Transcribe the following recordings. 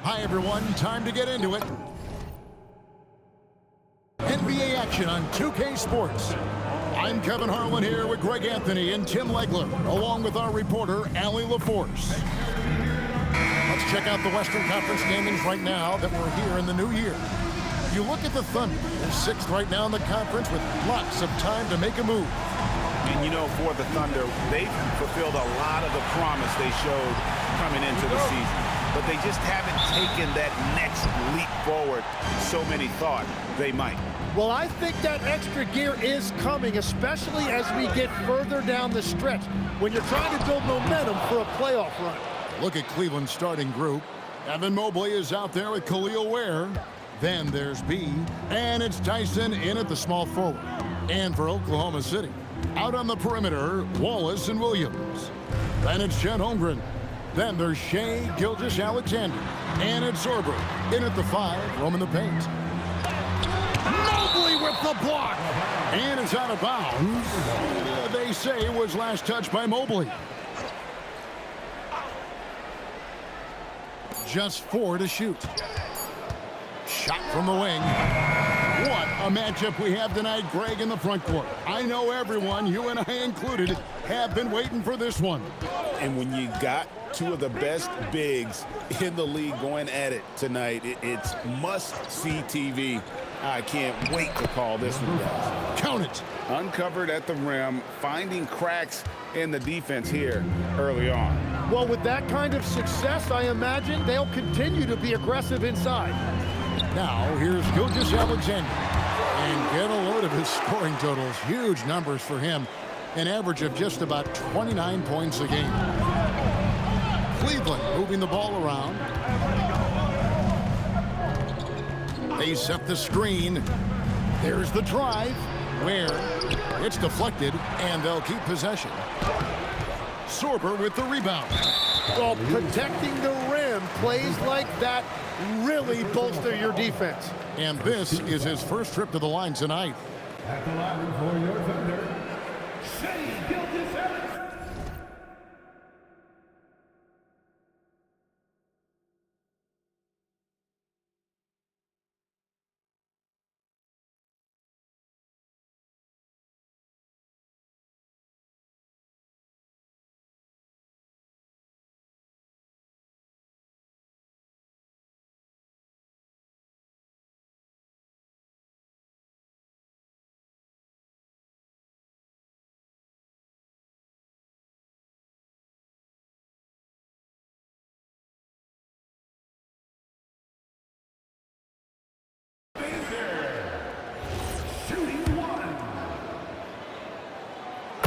Hi, everyone. Time to get into it. NBA action on 2K Sports. I'm Kevin Harlan here with Greg Anthony and Tim Legler, along with our reporter, Allie LaForce. Let's check out the Western Conference standings right now that we're here in the new year. You look at the Thunder, they're 6th right now in the conference with lots of time to make a move. And you know, for the Thunder, they've fulfilled a lot of the promise they showed coming into the season. But they just haven't taken that next leap forward so many thought they might. Well, I think that extra gear is coming, especially as we get further down the stretch when you're trying to build momentum for a playoff run. Look at Cleveland's starting group. Evan Mobley is out there with Khalil Ware. Then there's B, and it's Tyson in at the small forward. And for Oklahoma City, out on the perimeter, Wallace and Williams. Then it's Chet Holmgren. Then there's Shea Gilgeous-Alexander. And it's Sorber in at the 5, roaming the paint. Mobley with the block. And it's out of bounds. They say it was last touched by Mobley. Just 4 to shoot. Shot from the wing. What a matchup we have tonight, Greg, in the front court. I know everyone, you and I included, have been waiting for this one. And when you got two of the best bigs in the league going at it tonight, it's must-see TV. I can't wait to call this one, guys. Count it. Uncovered at the rim, finding cracks in the defense here early on. Well, with that kind of success, I imagine they'll continue to be aggressive inside. Now, here's Gilgeous-Alexander. And get a load of his scoring totals. Huge numbers for him. An average of just about 29 points a game. Cleveland moving the ball around. They set the screen. There's the drive. Where it's deflected, and they'll keep possession. Sorber with the rebound. Well, protecting the rim, plays like that really bolster your defense. And this is his first trip to the line tonight. At the line for your Thunder, Shea Gilgeous-Alexander.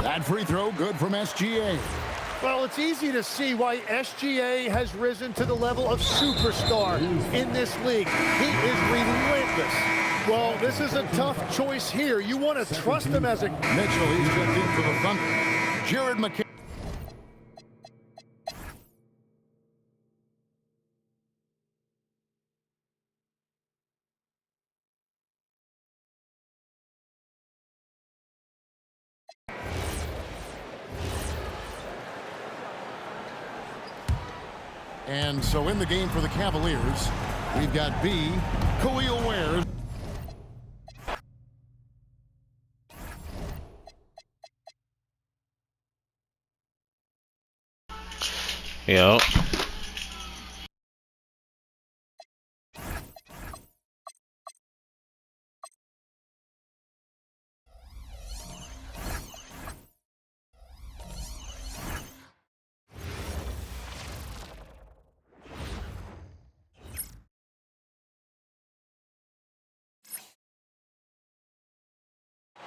That free throw good from SGA. Well, it's easy to see why SGA has risen to the level of superstar in this league. He is relentless. Well, this is a tough choice here. You want to trust him as a... Mitchell, he's checked in for the Thunder. Jared McCann. And so in the game for the Cavaliers, we've got B, Khalil Ware. Yep.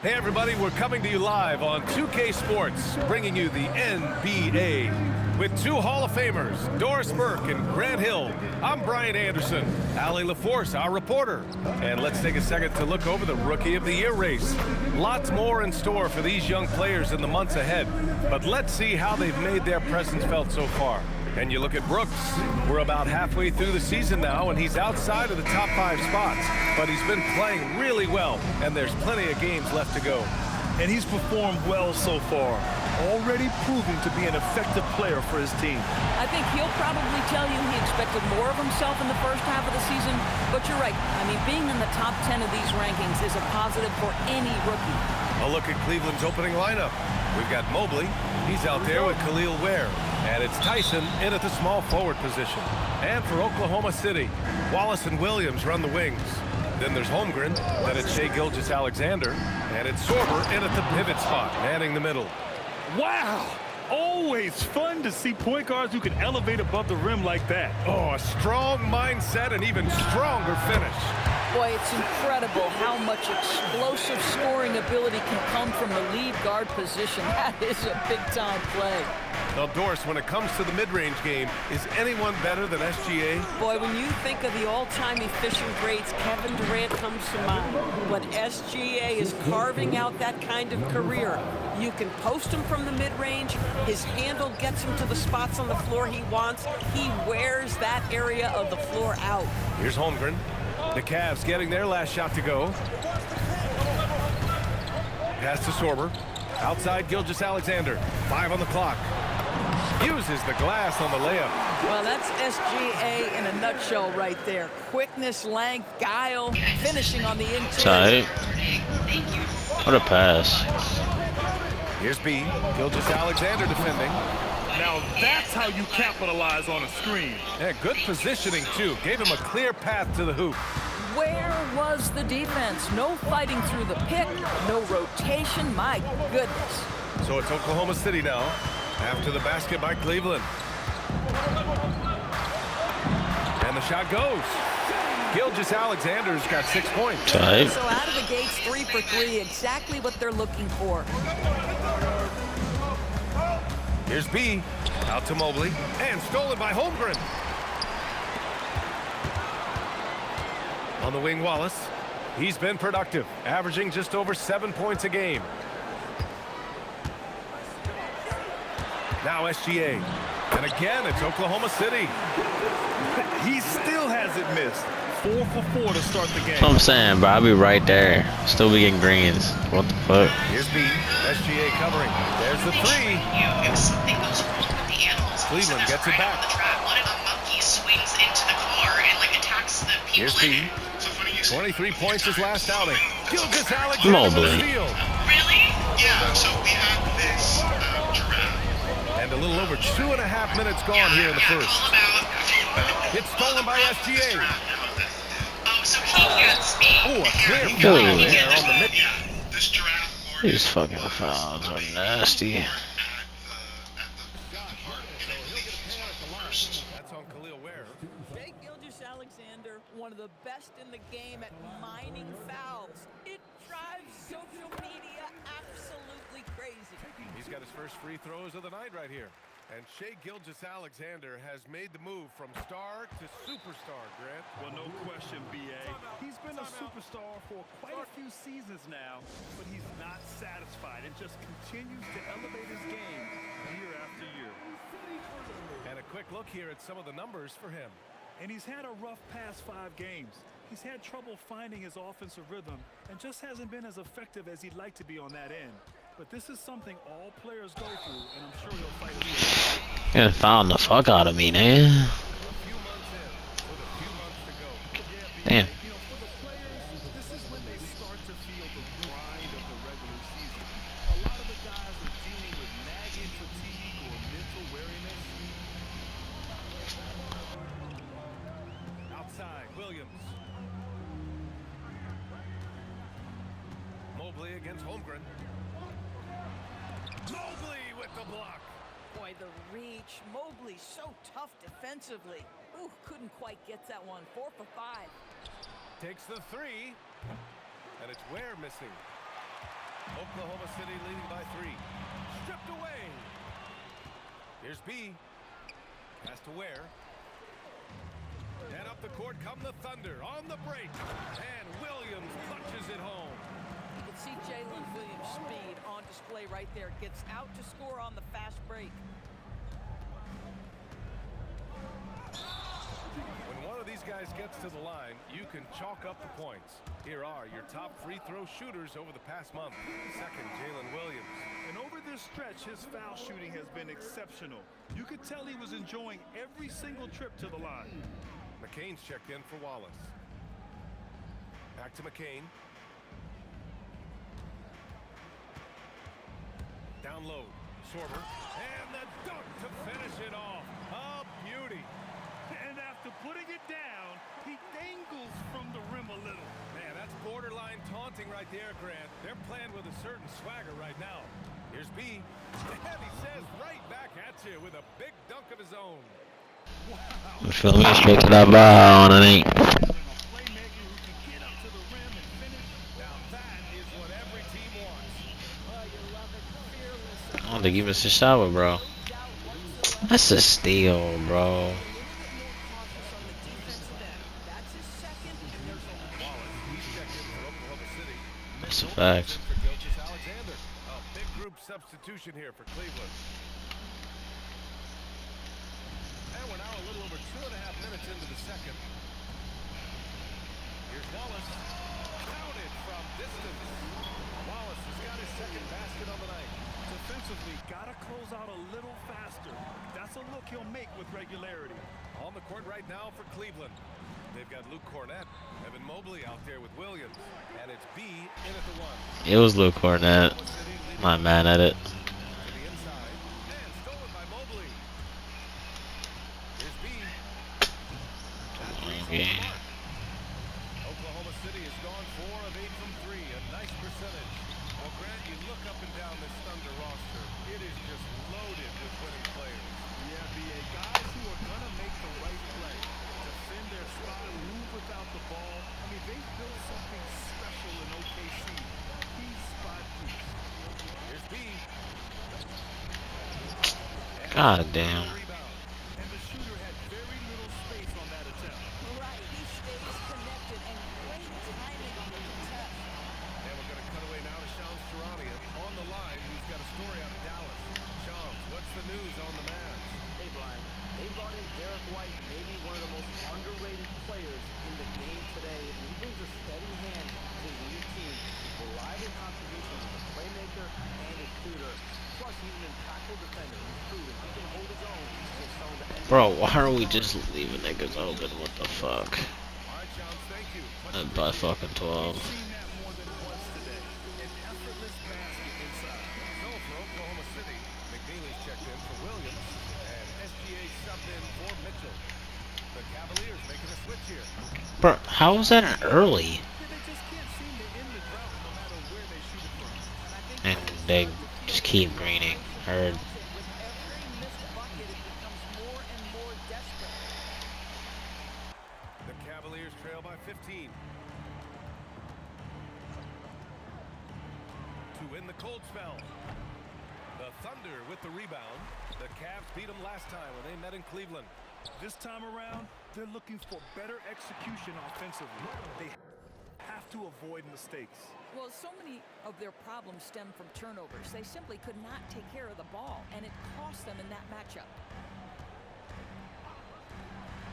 Hey everybody, we're coming to you live on 2K Sports, bringing you the NBA with two Hall of Famers, Doris Burke and Grant Hill. I'm Brian Anderson, Allie LaForce, our reporter. And let's take a second to look over the Rookie of the Year race. Lots more in store for these young players in the months ahead, but let's see how they've made their presence felt so far. And you look at Brooks, we're about halfway through the season now, and he's outside of the top 5 spots. But he's been playing really well, and there's plenty of games left to go. And he's performed well so far. already proving to be an effective player for his team. I think he'll probably tell you he expected more of himself in the first half of the season, but you're right. I mean, being in the top 10 of these rankings is a positive for any rookie. A look at Cleveland's opening lineup. We've got Mobley. He's out there with Khalil Ware. And it's Tyson in at the small forward position. And for Oklahoma City, Wallace and Williams run the wings. Then there's Holmgren. Then it's Shai Gilgeous-Alexander. And it's Sorber in at the pivot spot, manning the middle. Wow! Always fun to see point guards who can elevate above the rim like that. Oh, a strong mindset and even stronger finish. Boy, it's incredible how much explosive scoring ability can come from the lead guard position. That is a big-time play. Now, Doris, when it comes to the mid-range game, is anyone better than SGA? Boy, when you think of the all-time efficient greats, Kevin Durant comes to mind. But SGA is carving out that kind of career. You can post him from the mid-range. His handle gets him to the spots on the floor he wants. He wears that area of the floor out. Here's Holmgren. The Cavs getting their last shot to go. Pass to Sorber. Outside Gilgeous-Alexander. 5 on the clock. Uses the glass on the layup. Well, that's SGA in a nutshell right there. Quickness, length, guile, finishing on the interior. Tight. What a pass. Here's B. Gilgeous-Alexander defending. Now that's how you capitalize on a screen. Yeah, good positioning, too. Gave him a clear path to the hoop. Where was the defense? No fighting through the pick, no rotation. My goodness. So it's Oklahoma City now, after the basket by Cleveland. And the shot goes. Gilgeous-Alexander's got 6 points. Tight. So out of the gates, 3 for 3, exactly what they're looking for. Here's B. Out to Mobley. And stolen by Holmgren. On the wing, Wallace. He's been productive, averaging just over 7 points a game. Now SGA. And again, it's Oklahoma City. He still hasn't missed. 4 for 4 to start the game. That's what I'm saying, bro. I'll be right there. Still be getting greens. What the fuck? Here's B. SGA covering. There's the 3. Cleveland gets it back. Here's B. 23 points his last outing. Gilgeous-Alexander Mobley. steal. Really? Yeah, so we had this giraffe. And a little over 2.5 minutes gone here in the first. It's stolen by SGA. Oh, so he can't speak. Oh, a clear Ooh. foul there on the mid. Yeah, this giraffe. These fucking fouls are nasty. That's on Khalil Ware. Shai Gilgeous-Alexander, one of the best in the game at mining fouls. It drives social media absolutely crazy. He's got his first free throws of the night right here. And Shai Gilgeous-Alexander has made the move from star to superstar, Grant. Well, no question, B.A. He's been a superstar for quite a few seasons now, but he's not satisfied and just continues to elevate his game year after year. And a quick look here at some of the numbers for him. And he's had a rough past 5 games. He's had trouble finding his offensive rhythm and just hasn't been as effective as he'd like to be on that end. But this is something all players go through, and I'm sure he'll fight it. You're fouling the fuck out of me, man. A few months in, with a few months to go. Damn. You know, for the players, this is when they start to feel the grind of the regular season. A lot of the guys are dealing with nagging fatigue or mental weariness. Outside, Williams. Mobley against Holmgren. Mobley with the block. Boy, the reach. Mobley so tough defensively. Ooh, couldn't quite get that one. 4 for 5. Takes the 3. And it's Ware missing. Oklahoma City leading by 3. Stripped away. Here's B. Pass to Ware. And up the court come the Thunder on the break. And Williams punches it home. You can see Jalen Williams' speed on display right there. Gets out to score on the fast break. When one of these guys gets to the line, you can chalk up the points. Here are your top free throw shooters over the past month. Second, Jalen Williams. And over this stretch, his foul shooting has been exceptional. You could tell he was enjoying every single trip to the line. McCain's checked in for Wallace. Back to McCain. Down low, Sorber, and the dunk to finish it off. A beauty. And after putting it down, he dangles from the rim a little. Man, that's borderline taunting right there, Grant. They're playing with a certain swagger right now. Here's B. And he says right back at you with a big dunk of his own. You feel me? Straight to that bar on an 8. I don't think he missed a shower, bro. That's a steal, bro. That's a fact. A big group substitution here for Cleveland. And we're now a little over 2.5 minutes into the second. Here's Wallace. Counted from distance. Wallace has got his second basket on the night. Defensively, gotta close out a little faster. That's a look he'll make with regularity. On the court right now for Cleveland. They've got Luke Cornett, Evan Mobley out there with Williams, and it's B in at the 1. It was Luke Cornett. Not mad at it. To the inside, and stolen by Mobley. Here's B. Okay. Oklahoma City has gone 4 of 8 from 3, a nice percentage. Well, Grant, you look up and down this Thunder roster. It is just loaded with winning players. Yeah, BA, guys who are going to make the right play, defend their spot and move without the ball. I mean, they've built something special in OKC. Piece by piece. Here's B. God damn. And the shooter had very little space on that attempt. Right, he stays connected and great timing on the contest. And we're going to cut away now to Shams Charania on the line, who's got a story out of Dallas. Shams, what's the news on the Mavs? Hey, Brian. They brought in Derek White, maybe one of the most underrated players in the game today. And he brings a steady hand to the new team. Reliable contributions as a playmaker and a shooter. Plus, he's an impactful defender. He's proven he can hold his own against some of the end. Bro, why are we just leaving niggas open? What the fuck? All right, Shams, thank you. And by fucking 12. We've seen that more than once today. An effortless basket inside. So for Oklahoma City, McNeely's checked in for Williams, and SGA subbed in for Mitchell. The Cavaliers making a switch here. Bro, how was that an early? They just can't seem to end the drought no matter where they shoot it from. And they just keep greening. Heard. With every missed bucket, it becomes more and more desperate. The Cavaliers trail by 15. To win the cold spell. The Thunder with the rebound. The Cavs beat them last time when they met in Cleveland. This time around, they're looking for better execution offensively. They have to avoid mistakes. Well, so many of their problems stem from turnovers. They simply could not take care of the ball, and it cost them in that matchup.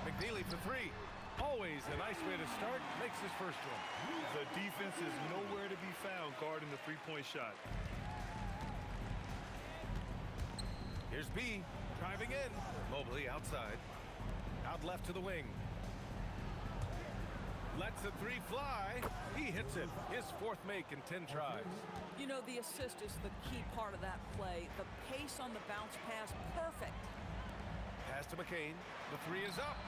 McNeely for 3. Always a nice way to start. Makes his first one. The defense is nowhere to be found guarding the three-point shot. Here's B, driving in. Mobley outside. Out left to the wing. Lets the 3 fly. He hits it. His 4th make in 10 tries. You know, the assist is the key part of that play. The pace on the bounce pass, perfect. Pass to McCain. The 3 is up.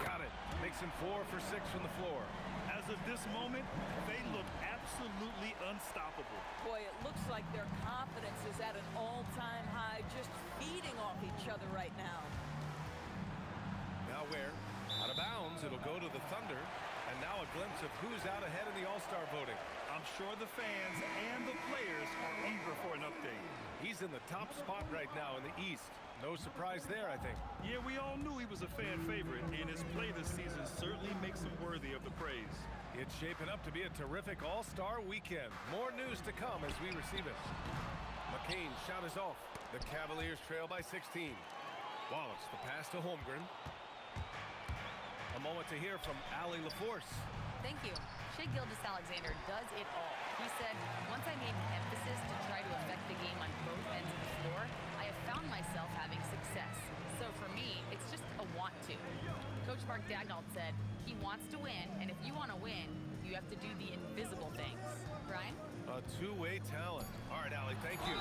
Got it. Makes him 4 for 6 from the floor. As of this moment, they look absolutely unstoppable. Boy, it looks like their confidence is at an all-time high, just feeding off each other right now. Now where? Out of bounds. It'll go to the Thunder. And now a glimpse of who's out ahead in the All-Star voting. I'm sure the fans and the players are eager for an update. He's in the top spot right now in the East. No surprise there, I think. Yeah, we all knew he was a fan favorite, and his play this season certainly makes him worthy of the praise. It's shaping up to be a terrific All-Star weekend. More news to come as we receive it. McCain shot is off. The Cavaliers trail by 16. Wallace, the pass to Holmgren. A moment to hear from Allie LaForce. Thank you. Shai Gilgeous-Alexander does it all. He said, once I made an emphasis to try to affect the game on both ends of the floor, I have found myself having success. So for me, it's just a want to. Coach Mark Daigneault said, he wants to win, and if you want to win, you have to do the invisible things. Brian? A two-way talent. All right, Allie, thank you.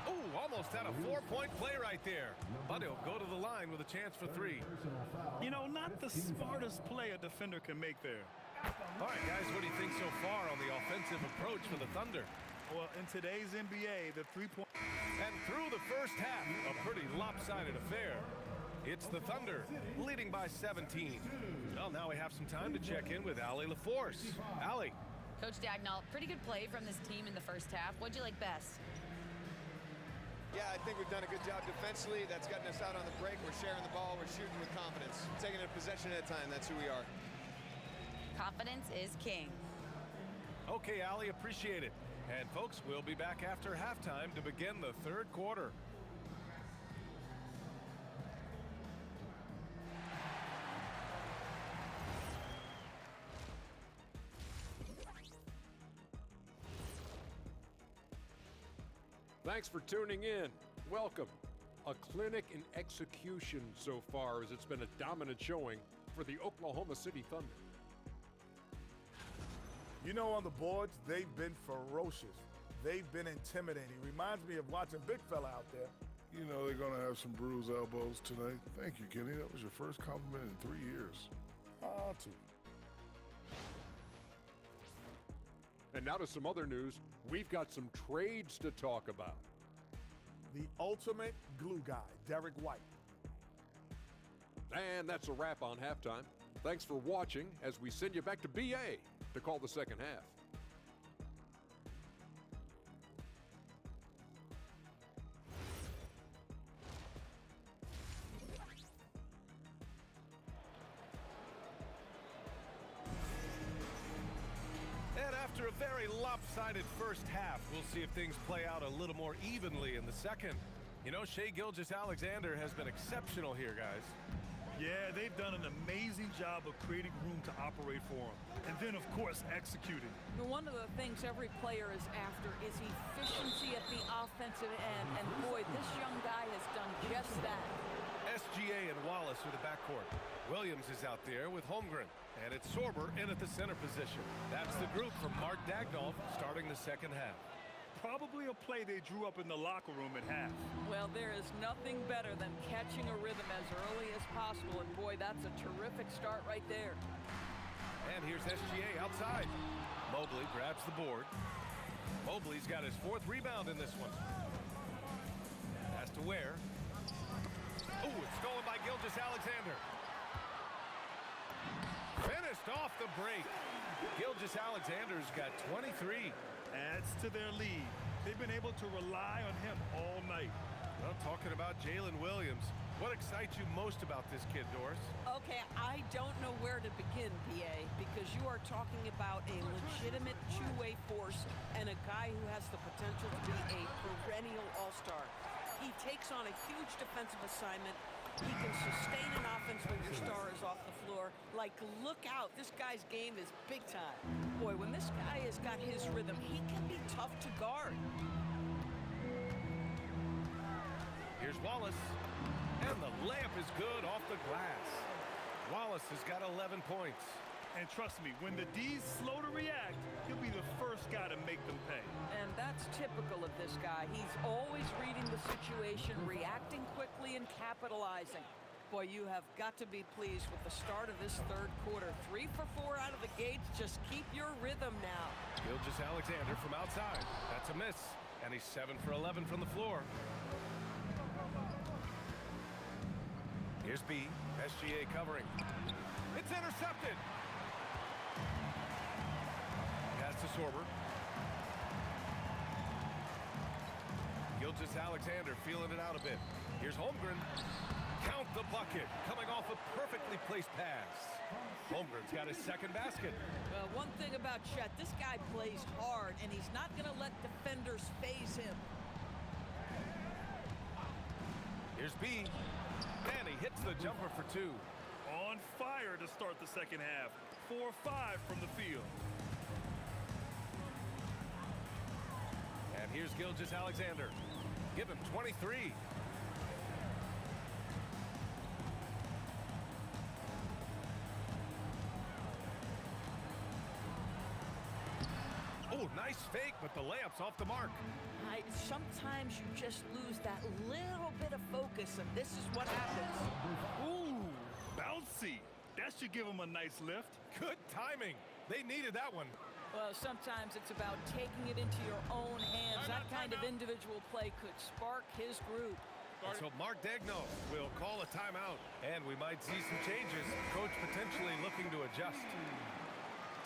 Oh, almost had a 4-point play right there. But he'll go to the line with a chance for 3. You know, not the smartest play a defender can make there. All right, guys, what do you think so far on the offensive approach for the Thunder? Well, in today's NBA, the three-point... And through the first half, a pretty lopsided affair. It's the Thunder leading by 17. Well, now we have some time to check in with Allie LaForce. Allie. Coach Daigneault, pretty good play from this team in the first half. What'd you like best? Yeah, I think we've done a good job defensively. That's gotten us out on the break. We're sharing the ball. We're shooting with confidence. Taking it a possession at a time. That's who we are. Confidence is king. Okay, Allie, appreciate it. And folks, we'll be back after halftime to begin the third quarter. Thanks for tuning in. Welcome. A clinic in execution so far, as it's been a dominant showing for the Oklahoma City Thunder. You know, on the boards, they've been ferocious. They've been intimidating. Reminds me of watching big fella out there. You know they're going to have some bruised elbows tonight. Thank you, Kenny. That was your first compliment in 3 years. Too. And now to some other news. We've got some trades to talk about. The ultimate glue guy, Derek White. And that's a wrap on halftime. Thanks for watching as we send you back to BA to call the second half. And after a very lopsided first half, we'll see if things play out a little more evenly in the second. You know, Shai Gilgeous-Alexander has been exceptional here, guys. Yeah, they've done an amazing job of creating room to operate for him. And then, of course, executing. One of the things every player is after is efficiency at the offensive end. And boy, this young guy has done just that. SGA and Wallace with the backcourt. Williams is out there with Holmgren. And it's Sorber in at the center position. That's the group from Mark Daigneault starting the second half. Probably a play they drew up in the locker room at half. Well, there is nothing better than catching a rhythm as early as possible. And boy, that's a terrific start right there. And here's SGA outside. Mobley grabs the board. Mobley's got his 4th rebound in this one. Has to Ware. Oh, it's stolen by Gilgeous-Alexander. Finished off the break. Gilgeous-Alexander's got 23. Adds to their lead. They've been able to rely on him all night. Well, talking about Jalen Williams, what excites you most about this kid, Doris? Okay, I don't know where to begin, PA, because you are talking about a legitimate two-way force and a guy who has the potential to be a perennial all-star. He takes on a huge defensive assignment. He can sustain an offense when your star is off the floor. Like, look out. This guy's game is big time. Boy, when this guy has got his rhythm, he can be tough to guard. Here's Wallace. And the layup is good off the glass. Wallace has got 11 points. And trust me, when the D's slow to react, he'll be the first guy to make them pay. And that's typical of this guy. He's always reading the situation, reacting quickly, and capitalizing. Boy, you have got to be pleased with the start of this third quarter. 3 for 4 out of the gates. Just keep your rhythm now. Gilgeous-Alexander from outside. That's a miss. And he's 7 for 11 from the floor. Here's B. SGA covering. It's intercepted. Pass to Sorber. Gilgeous-Alexander feeling it out a bit. Here's Holmgren. Count the bucket. Coming off a perfectly placed pass. Holmgren's got his second basket. Well, one thing about Chet, this guy plays hard, and he's not going to let defenders faze him. Here's B. And he hits the jumper for 2. on fire to start the second half. 4-5 from the field. And here's Gilgeous Alexander. Give him 23. Oh, nice fake, but the layup's off the mark. Sometimes you just lose that little bit of focus, and this is what happens. Ooh, bouncy. That should give him a nice lift. Good timing. They needed that one. Well, sometimes it's about taking it into your own hands. That kind of individual play could spark his group. So Mark Degno will call a timeout, and we might see some changes. Coach potentially looking to adjust.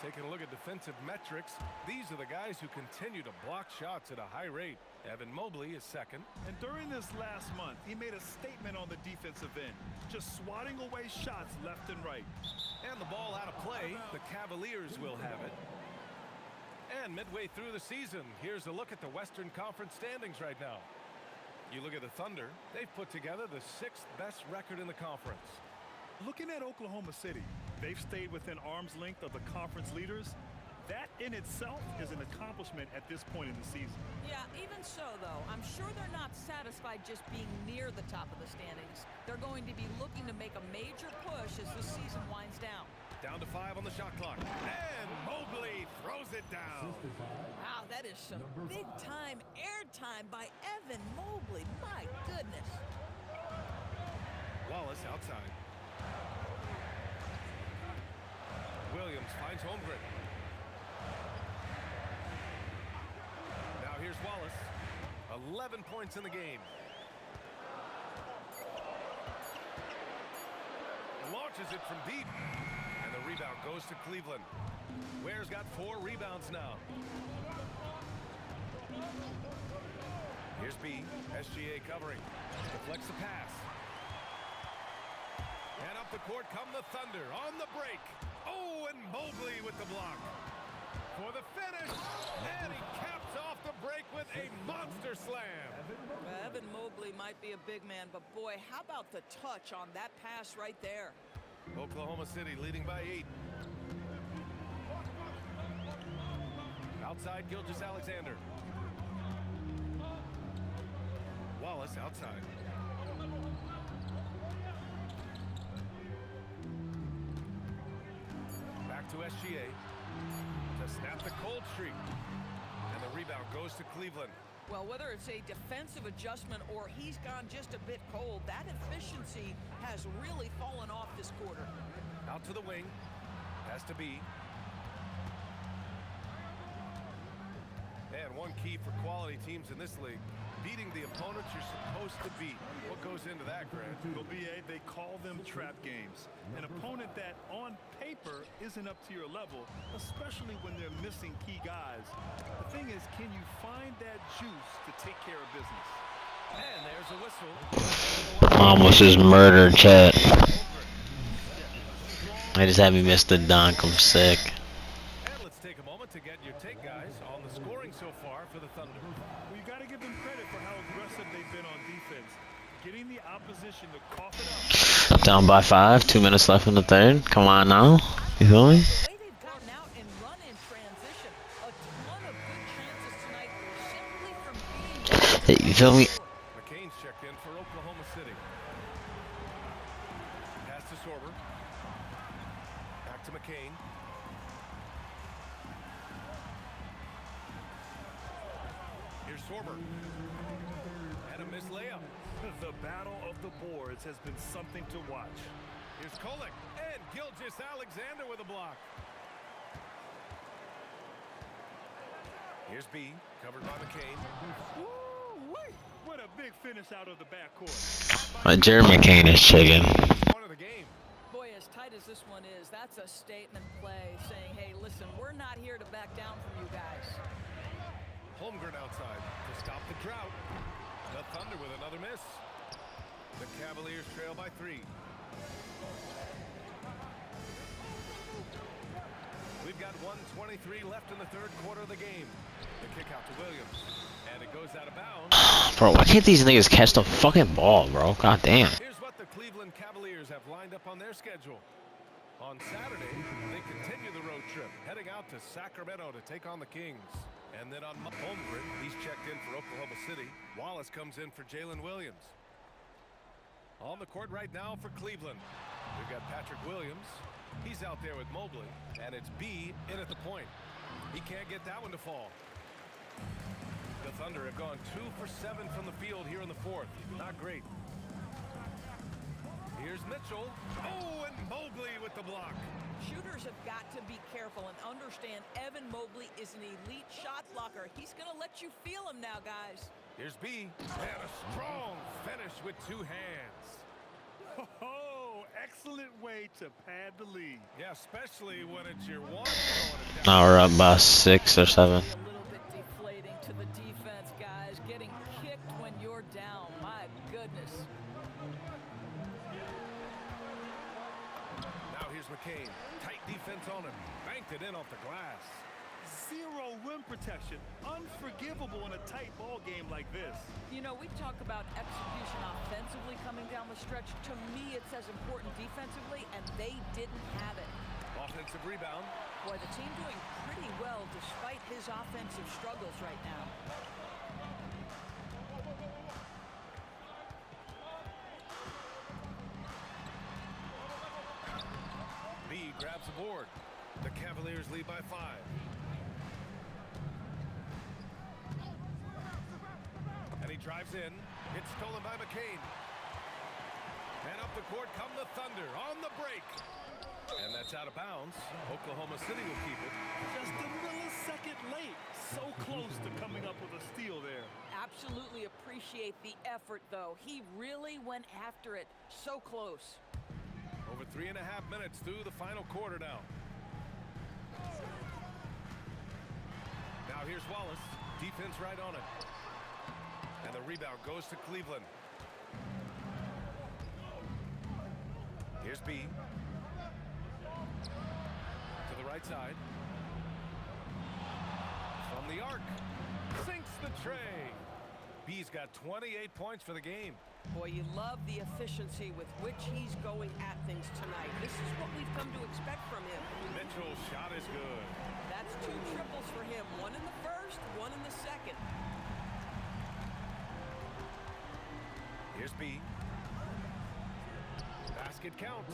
Taking a look at defensive metrics, these are the guys who continue to block shots at a high rate. Evan Mobley is second. And during this last month, he made a statement on the defensive end, just swatting away shots left and right. And the ball out of play, the Cavaliers will have it. And midway through the season, here's a look at the Western Conference standings right now. You look at the Thunder, they've put together the 6th best record in the conference. Looking at Oklahoma City, they've stayed within arm's length of the conference leaders. That in itself is an accomplishment at this point in the season. Yeah, even so, though, I'm sure they're not satisfied just being near the top of the standings. They're going to be looking to make a major push as the season winds down. Down to 5 on the shot clock. And Mobley throws it down. Wow, that is some big-time airtime by Evan Mobley. My goodness. Wallace outside. Williams finds Holmgren. Now here's Wallace. 11 points in the game. Launches it from deep. And the rebound goes to Cleveland. Ware's got 4 rebounds now. Here's B. SGA covering. Deflects the pass. And up the court come the Thunder on the break. Oh, and Mobley with the block. For the finish. And he caps off the break with a monster slam. Evan Mobley might be a big man, but boy, how about the touch on that pass right there? Oklahoma City leading by 8. Outside, Gilgeous Alexander. Wallace outside. Back to SGA. To snap the cold streak. And the rebound goes to Cleveland. Well, whether it's a defensive adjustment or he's gone just a bit cold, that efficiency has really fallen off this quarter. Out to the wing. Has to be. And one key for quality teams in this league, beating the opponents you're supposed to beat. What goes into that, Grant? Well, BA, they call them trap games. An opponent that on paper isn't up to your level, especially when they're missing key guys. The thing is, can you find that juice to take care of business? And there's a whistle. Almost just murdered Chet. I just had me miss the dunk. I'm sick. And let's take a moment to get your take, guys, on the scoring so far for the Thunder. Well, you got to give them credit for how aggressive they've been on defense. Getting the opposition to cough it up. Down by 5. 2 minutes left in the third. Come on now. You feel me? Hey, you feel me? McCain's checked in for Oklahoma City. Pass to Sorber. Back to McCain. Here's Sorber. And a missed layup. The battle of the boards has been something to watch. Here's Kolek. And Gilgeous Alexander with a block. Here's B. Covered by McCain. Woo-wee! What a big finish out of the backcourt. My Jeremy McCain is chicken. One of the game. Boy, as tight as this one is, that's a statement play saying, hey, listen, we're not here to back down from you guys. Holmgren outside to stop the drought. The Thunder with another miss. The Cavaliers trail by 3. We've got 1:23 left in the third quarter of the game. The kick out to Williams. And it goes out of bounds. Bro, why can't these niggas catch the fucking ball, bro? God damn. Here's what the Cleveland Cavaliers have lined up on their schedule. On Saturday, they continue the road trip, heading out to Sacramento to take on the Kings. And then on Holmgren, he's checked in for Oklahoma City. Wallace comes in for Jalen Williams. On the court right now for Cleveland, we've got Patrick Williams. He's out there with Mobley, and it's B in at the point. He can't get that one to fall. The Thunder have gone 2 for 7 from the field here in the fourth. Not great. Here's Mitchell. Oh, and Mobley with the block. Shooters have got to be careful and understand Evan Mobley is an elite shot blocker. He's going to let you feel him now, guys. Here's B, and a strong finish with 2 hands. Oh, excellent way to pad the lead. Yeah, especially when it's your one. Now we're up by 6 or 7. A little bit deflating to the defense, guys. Getting kicked when you're down. My goodness. Now here's McCain. Tight defense on him. Banked it in off the glass. Zero rim protection. Unforgivable in a tight ball game like this. You know, we talk about execution offensively coming down the stretch. To me, it's as important defensively, and they didn't have it. Offensive rebound. Boy, the team doing pretty well despite his offensive struggles right now. B grabs the board. The Cavaliers lead by 5. And he drives in. It's stolen by McCain. And up the court come the Thunder on the break. And that's out of bounds. Oklahoma City will keep it. Just a millisecond late. So close to coming up with a steal there. Absolutely appreciate the effort, though. He really went after it. So close. Over 3.5 minutes through the final quarter now. Now here's Wallace. Defense right on it. And the rebound goes to Cleveland. Here's B. To the right side. From the arc. Sinks the tray. B's got 28 points for the game. Boy, you love the efficiency with which he's going at things tonight. This is what we've come to expect from him. Mitchell's shot is good. That's 2 triples for him. 1 in the first, 1 in the second. Here's B. Basket counts.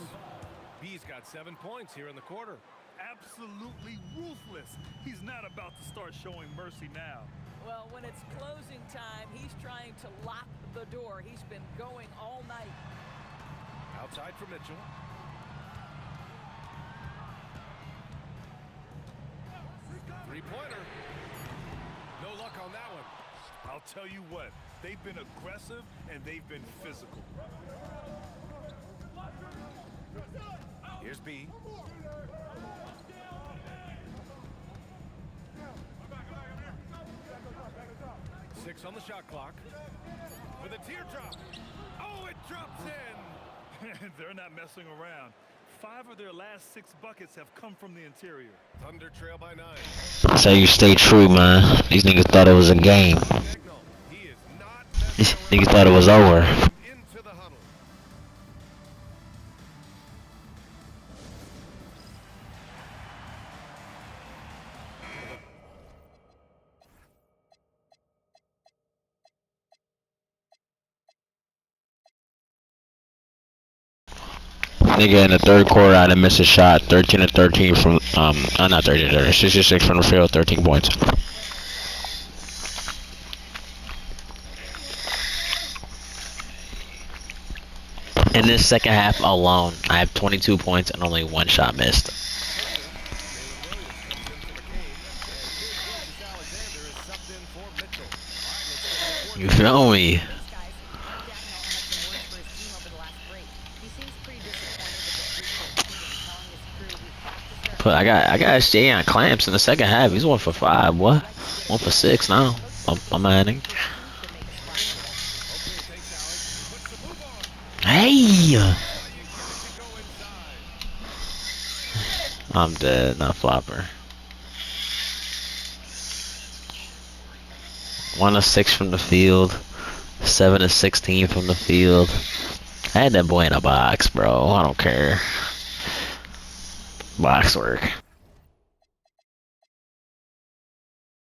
B's got 7 points here in the quarter. Absolutely ruthless. He's not about to start showing mercy now. Well, when it's closing time, he's trying to lock the door. He's been going all night. Outside for Mitchell. Three-pointer. No luck on that one. I'll tell you what, they've been aggressive and they've been physical. Here's B. Six on the shot clock. With a teardrop. Oh, it drops in. They're not messing around. 5 of their last 6 buckets have come from the interior. Thunder trail by 9. That's how you stay true, man. These niggas thought it was a game. These niggas thought it was over. Into the huddle. Nigga, in the third quarter, I didn't miss a shot. 13 of 13 from, not 13, 66 from the field, 13 points. In this second half alone, I have 22 points and only 1 shot missed. You feel me? But I got SJ on clamps in the second half. He's 1 for 5. What? 1 for 6 now. I'm adding. Hey! I'm dead. Not flopper. 1 of 6 from the field. 7 of 16 from the field. I had that boy in a box, bro. I don't care. Box work.